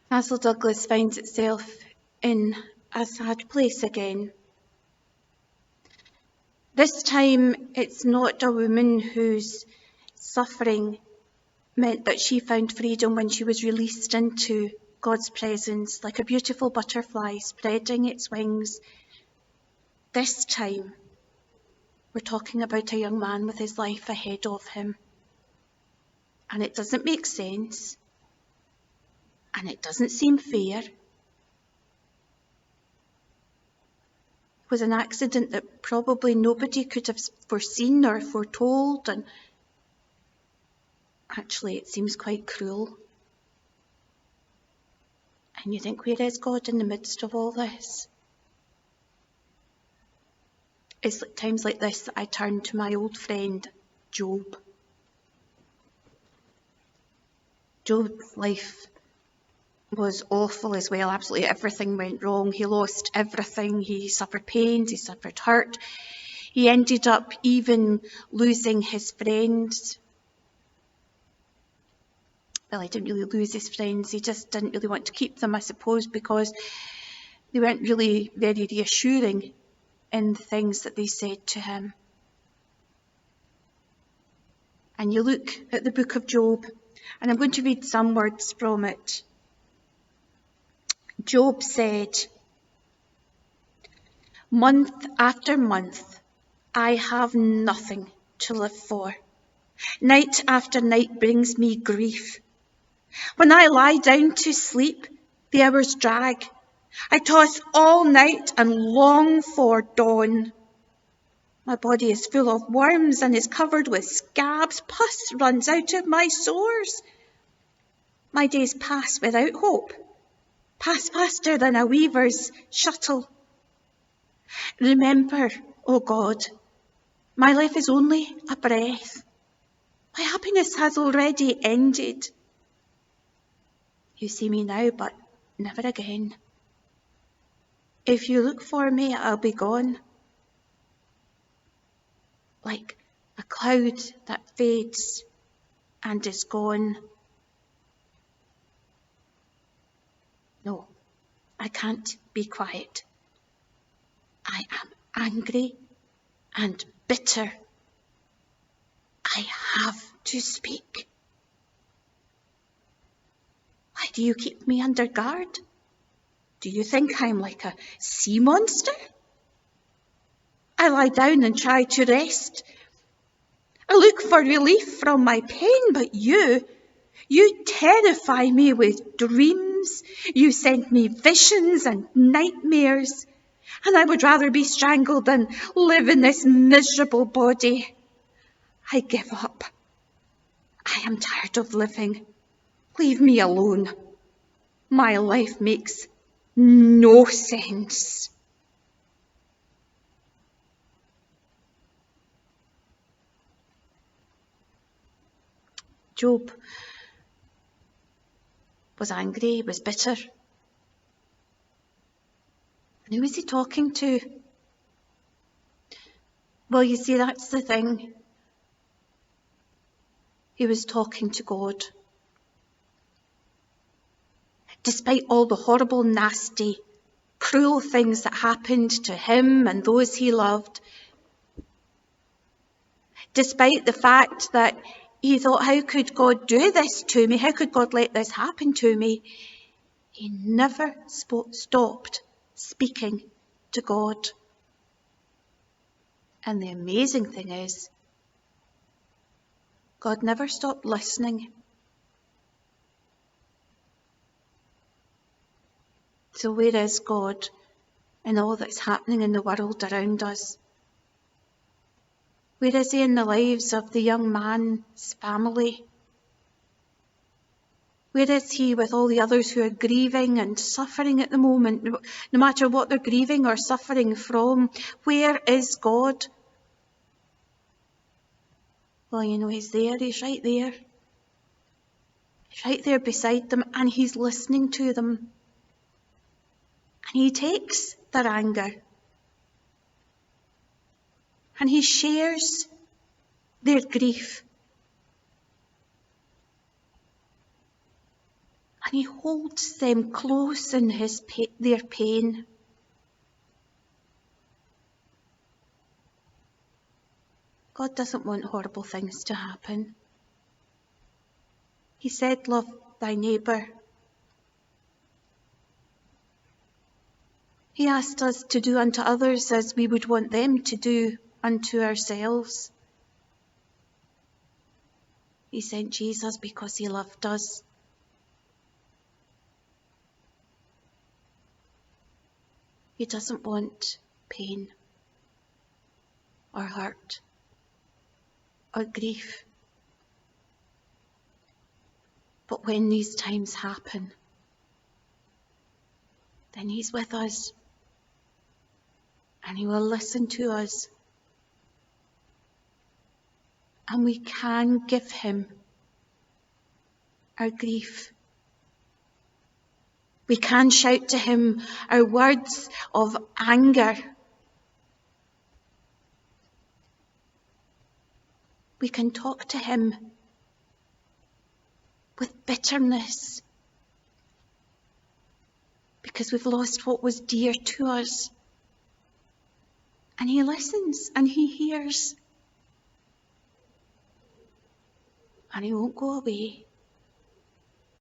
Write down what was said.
Castle Douglas finds itself in a sad place again. This time it's not a woman whose suffering meant that she found freedom when she was released into God's presence like a beautiful butterfly spreading its wings. This time we're talking about a young man with his life ahead of him. And it doesn't make sense. And it doesn't seem fair. It was an accident that probably nobody could have foreseen or foretold, and actually it seems quite cruel. And you think, where is God in the midst of all this? It's at times like this that I turn to my old friend, Job. Job's life was awful as well. Absolutely everything went wrong. He lost everything. He suffered pains. He suffered hurt. He ended up even losing his friends. Well, he didn't really lose his friends. He just didn't really want to keep them, I suppose, because they weren't really very reassuring in the things that they said to him. And you look at the book of Job, and I'm going to read some words from it. Job said, "Month after month, I have nothing to live for. Night after night brings me grief. When I lie down to sleep, the hours drag. I toss all night and long for dawn. My body is full of worms and is covered with scabs. Pus runs out of my sores. My days pass without hope, pass faster than a weaver's shuttle. Remember, O God, my life is only a breath. My happiness has already ended. You see me now, but never again. If you look for me, I'll be gone. Like a cloud that fades and is gone. No, I can't be quiet. I am angry and bitter. I have to speak. Why do you keep me under guard? Do you think I'm like a sea monster? I lie down and try to rest. I look for relief from my pain, but you terrify me with dreams. You send me visions and nightmares, and I would rather be strangled than live in this miserable body. I give up. I am tired of living. Leave me alone. My life makes no sense." Job was angry, he was bitter. And who was he talking to? Well, you see, that's the thing. He was talking to God. Despite all the horrible, nasty, cruel things that happened to him and those he loved, despite the fact that he thought, how could God do this to me? How could God let this happen to me? He never stopped speaking to God. And the amazing thing is, God never stopped listening. So where is God in all that's happening in the world around us? Where is he in the lives of the young man's family? Where is he with all the others who are grieving and suffering at the moment, no matter what they're grieving or suffering from? Where is God? Well, you know, he's there, he's right there. He's right there beside them, and he's listening to them. And he takes their anger. And he shares their grief. and he holds them close in their pain. God doesn't want horrible things to happen. He said, love thy neighbour. He asked us to do unto others as we would want them to do unto ourselves. He sent Jesus because he loved us. He doesn't want pain or hurt or grief. But when these times happen, then he's with us and he will listen to us. And we can give him our grief. We can shout to him our words of anger. We can talk to him with bitterness because we've lost what was dear to us. And he listens and he hears. And he won't go away.